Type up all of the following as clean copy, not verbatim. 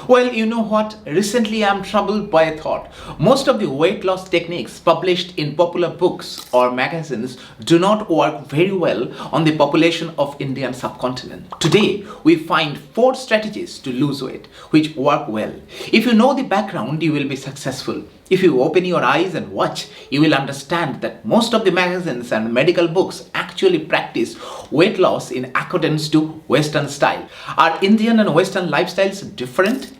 Well, you know what? Recently I'm troubled by a thought. Most of the weight loss techniques published in popular books or magazines do not work very well on the population of Indian subcontinent. Today, we find 4 strategies to lose weight which work well. If you know the background, you will be successful. If you open your eyes and watch, you will understand that most of the magazines and medical books actually practice weight loss in accordance to Western style. Are Indian and Western lifestyles different?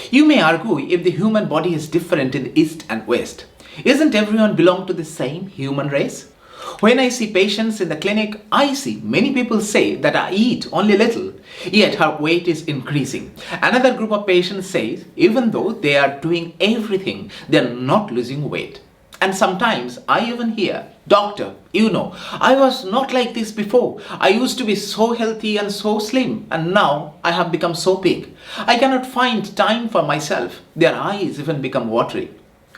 You may argue if the human body is different in the East and West. Isn't everyone belong to the same human race? When I see patients in the clinic, I see many people say that I eat only little, yet her weight is increasing. Another group of patients says even though they are doing everything, they are not losing weight. And sometimes I even hear, "Doctor, I was not like this before. I used to be so healthy and so slim, and now I have become so big. I cannot find time for myself." Their eyes even become watery.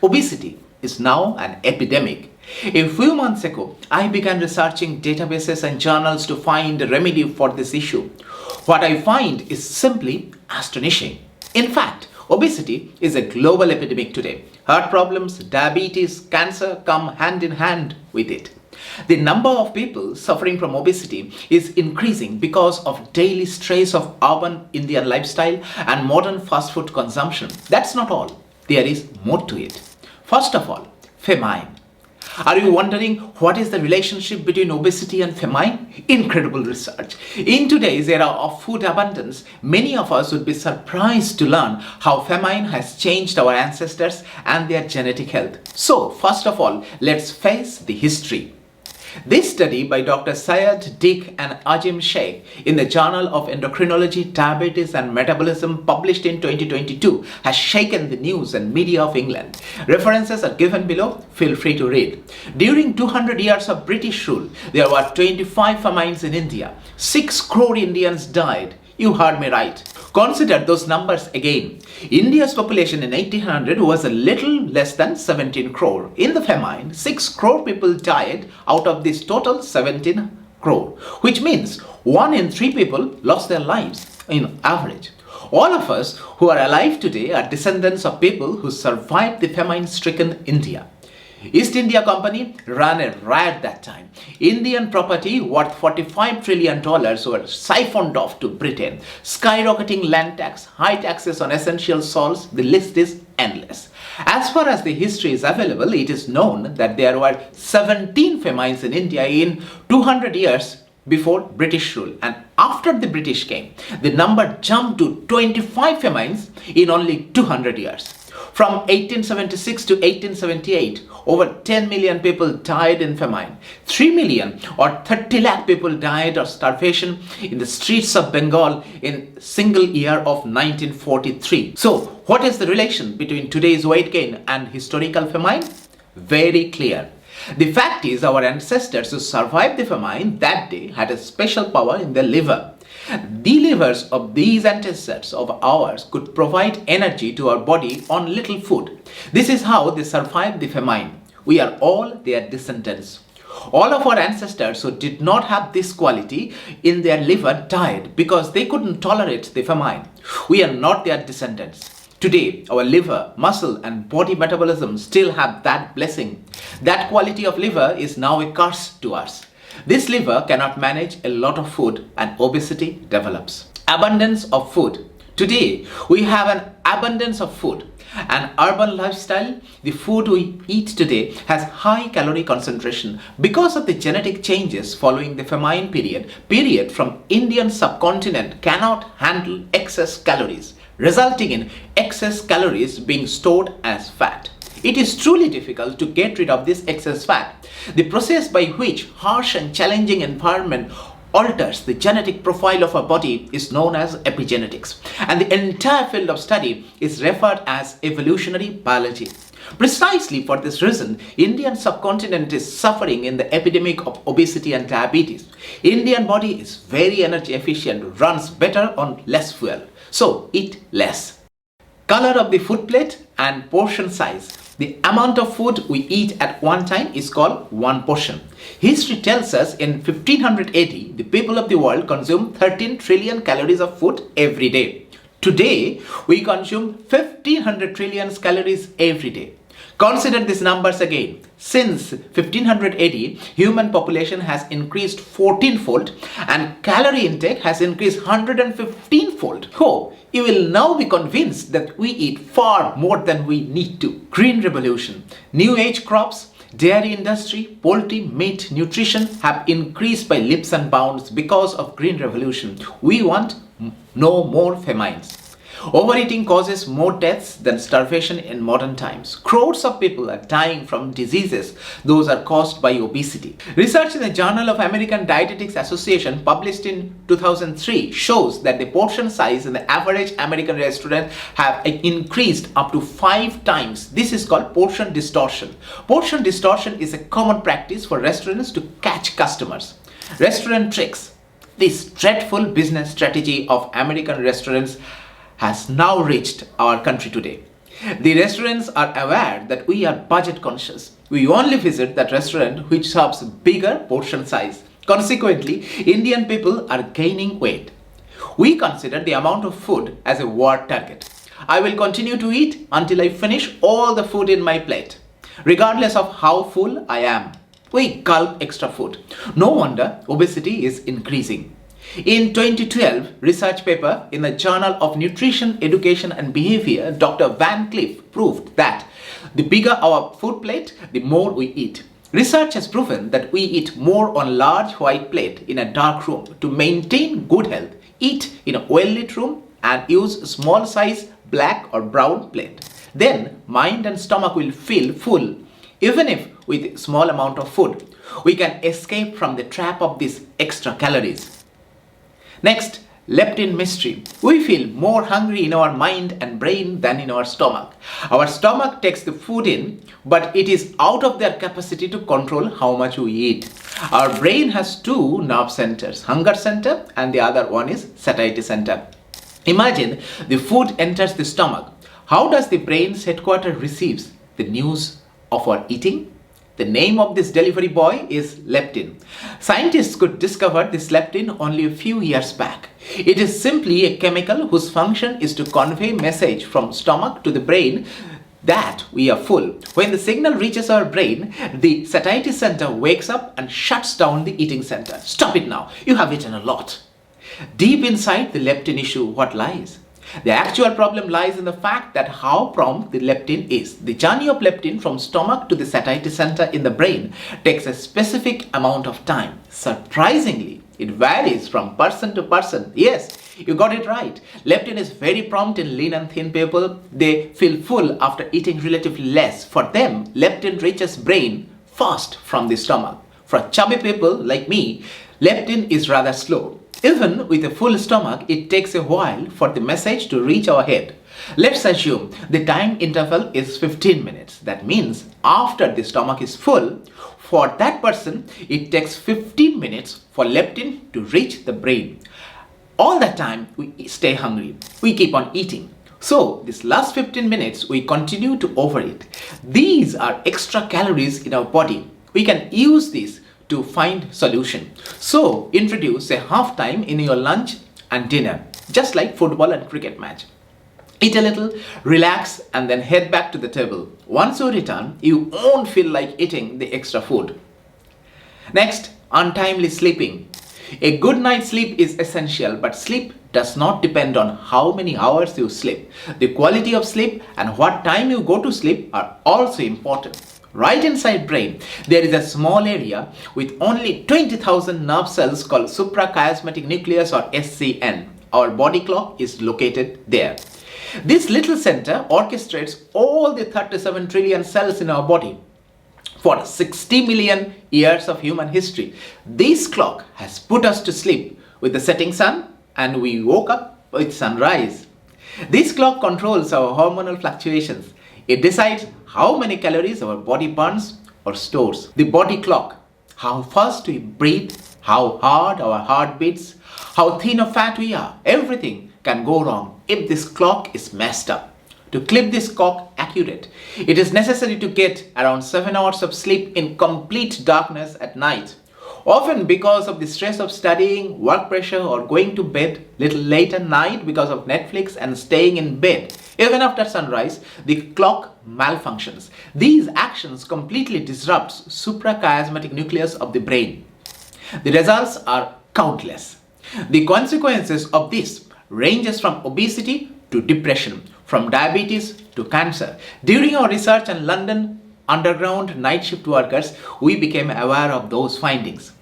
Obesity is now an epidemic. A few months ago, I began researching databases and journals to find a remedy for this issue. What I find is simply astonishing. In fact, obesity is a global epidemic today. Heart problems, diabetes, cancer come hand in hand with it. The number of people suffering from obesity is increasing because of daily stress of urban Indian lifestyle and modern fast food consumption. That's not all. There is more to it. First of all, famine. Are you wondering what is the relationship between obesity and famine? Incredible research. In today's era of food abundance, many of us would be surprised to learn how famine has changed our ancestors and their genetic health. So, first of all, let's face the history. This study by Dr. Syed Dick and Ajim Sheikh in the Journal of Endocrinology, Diabetes and Metabolism published in 2022 has shaken the news and media of England. References are given below. Feel free to read. During 200 years of British rule, there were 25 famines in India. 6 crore Indians died. You heard me right. Consider those numbers again. India's population in 1800 was a little less than 17 crore. In the famine, 6 crore people died out of this total 17 crore, which means 1 in 3 people lost their lives in average. All of us who are alive today are descendants of people who survived the famine-stricken India. East India Company ran a riot that time. Indian property worth $45 trillion were siphoned off to Britain. Skyrocketing land tax, high taxes on essential salts, the list is endless. As far as the history is available, it is known that there were 17 famines in India in 200 years before British rule, and after the British came, the number jumped to 25 famines in only 200 years. From 1876 to 1878, over 10 million people died in famine. 3 million or 30 lakh people died of starvation in the streets of Bengal in single year of 1943. So, what is the relation between today's weight gain and historical famine? Very clear. The fact is, our ancestors who survived the famine that day had a special power in their liver. The livers of these ancestors of ours could provide energy to our body on little food. This is how they survived the famine. We are all their descendants. All of our ancestors who did not have this quality in their liver died because they couldn't tolerate the famine. We are not their descendants. Today, our liver, muscle and body metabolism still have that blessing. That quality of liver is now a curse to us. This liver cannot manage a lot of food and obesity develops. Abundance of food. Today, we have an abundance of food. An urban lifestyle, the food we eat today has high calorie concentration because of the genetic changes following the famine period from Indian subcontinent cannot handle excess calories, resulting in excess calories being stored as fat. It is truly difficult to get rid of this excess fat. The process by which harsh and challenging environment alters the genetic profile of our body is known as epigenetics, and the entire field of study is referred as evolutionary biology. Precisely for this reason, Indian subcontinent is suffering in the epidemic of obesity and diabetes. Indian body is very energy efficient, runs better on less fuel. So eat less. Color of the food plate and portion size. The amount of food we eat at one time is called one portion. History tells us in 1500 AD, the people of the world consumed 13 trillion calories of food every day. Today, we consume 1500 trillion calories every day. Consider these numbers again. Since 1500 AD, human population has increased 14-fold and calorie intake has increased 115-fold. Oh, you will now be convinced that we eat far more than we need to. Green revolution, new age crops, dairy industry, poultry, meat, nutrition have increased by leaps and bounds because of green revolution. We want no more famines. Overeating causes more deaths than starvation in modern times. Crores of people are dying from diseases. Those are caused by obesity. Research in the Journal of American Dietetics Association published in 2003 shows that the portion size in the average American restaurant have increased up to 5 times. This is called portion distortion. Portion distortion is a common practice for restaurants to catch customers. Restaurant tricks. This dreadful business strategy of American restaurants has now reached our country today. The restaurants are aware that we are budget conscious. We only visit that restaurant which serves bigger portion size. Consequently, Indian people are gaining weight. We consider the amount of food as a war target. I will continue to eat until I finish all the food in my plate, regardless of how full I am. We gulp extra food. No wonder obesity is increasing. In 2012 research paper in the Journal of Nutrition, Education and Behavior, Dr. Van Cliff proved that the bigger our food plate, the more we eat. Research has proven that we eat more on large white plate in a dark room. To maintain good health, eat in a well-lit room and use small size black or brown plate. Then mind and stomach will feel full. Even if with small amount of food, we can escape from the trap of these extra calories. Next, leptin mystery. We feel more hungry in our mind and brain than in our stomach. Our stomach takes the food in, but it is out of their capacity to control how much we eat. Our brain has 2 nerve centers, hunger center and the other one is satiety center. Imagine the food enters the stomach. How does the brain's headquarters receives the news of our eating? The name of this delivery boy is leptin. Scientists could discover this leptin only a few years back. It is simply a chemical whose function is to convey message from stomach to the brain that we are full. When the signal reaches our brain, the satiety center wakes up and shuts down the eating center. Stop it now, you have eaten a lot. Deep inside the leptin issue, what lies? The actual problem lies in the fact that how prompt the leptin is. The journey of leptin from stomach to the satiety center in the brain takes a specific amount of time. Surprisingly, it varies from person to person. Yes, you got it right. Leptin is very prompt in lean and thin people. They feel full after eating relatively less. For them, leptin reaches brain fast from the stomach. For chubby people like me, leptin is rather slow. Even with a full stomach, it takes a while for the message to reach our head. Let's assume the time interval is 15 minutes. That means after the stomach is full, for that person, it takes 15 minutes for leptin to reach the brain. All that time, we stay hungry. We keep on eating. So, this last 15 minutes, we continue to overeat. These are extra calories in our body. We can use these to find solution. So introduce a half time in your lunch and dinner, just like football and cricket match. Eat a little, relax and then head back to the table. Once you return, you won't feel like eating the extra food. Next, untimely sleeping. A good night's sleep is essential, but sleep does not depend on how many hours you sleep. The quality of sleep and what time you go to sleep are also important. Right inside brain, there is a small area with only 20,000 nerve cells called suprachiasmatic nucleus or SCN. Our body clock is located there. This little center orchestrates all the 37 trillion cells in our body. For 60 million years of human history, this clock has put us to sleep with the setting sun and we woke up with sunrise. This clock controls our hormonal fluctuations. It decides how many calories our body burns or stores. The body clock, how fast we breathe, how hard our heart beats, how thin or fat we are, everything can go wrong if this clock is messed up. To clip this clock accurately, accurate. It is necessary to get around 7 hours of sleep in complete darkness at night. Often because of the stress of studying, work pressure, or going to bed little late at night because of Netflix and staying in bed even after sunrise, the clock malfunctions. These actions completely disrupts suprachiasmatic nucleus of the brain. The results are countless. The consequences of this ranges from obesity to depression, from diabetes to cancer. During our research in London underground night shift workers, we became aware of those findings.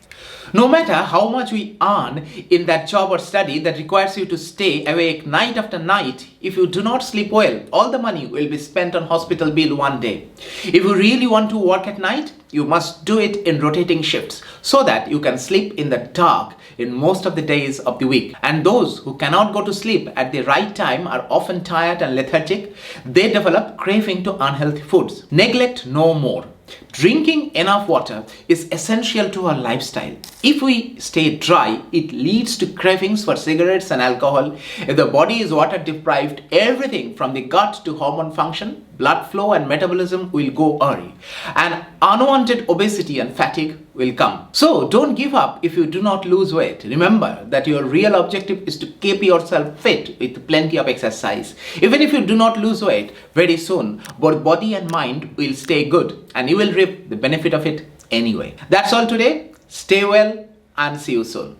No matter how much we earn in that job or study that requires you to stay awake night after night, if you do not sleep well, all the money will be spent on hospital bill one day. If you really want to work at night, you must do it in rotating shifts so that you can sleep in the dark in most of the days of the week. And those who cannot go to sleep at the right time are often tired and lethargic. They develop craving to unhealthy foods. Neglect no more. Drinking enough water is essential to our lifestyle. If we stay dry, it leads to cravings for cigarettes and alcohol. If the body is water deprived, everything from the gut to hormone function, blood flow and metabolism will go awry, and unwanted obesity and fatigue will come. So don't give up if you do not lose weight. Remember that your real objective is to keep yourself fit with plenty of exercise. Even if you do not lose weight, very soon both body and mind will stay good and you will reap the benefit of it anyway. That's all today. Stay well and see you soon.